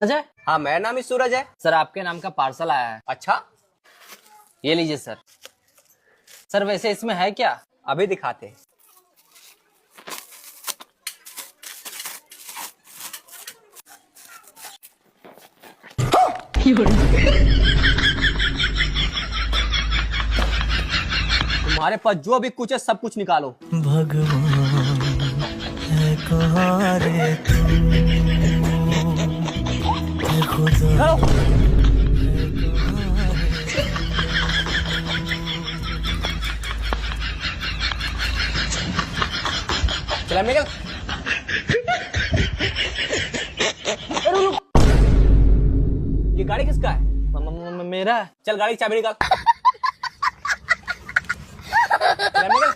अजय। हाँ, मेरा नाम ही सूरज है। सर आपके नाम का पार्सल आया है। अच्छा, ये लीजिए सर। सर वैसे इसमें है क्या? अभी दिखाते हैं। तुम्हारे पास जो भी कुछ है सब कुछ निकालो। भगवान है कहाँ रे तू, है खुदा। चला निकल। ये गाड़ी किसका है? मेरा। चल गाड़ी की चाबी निकाल। चला निकल।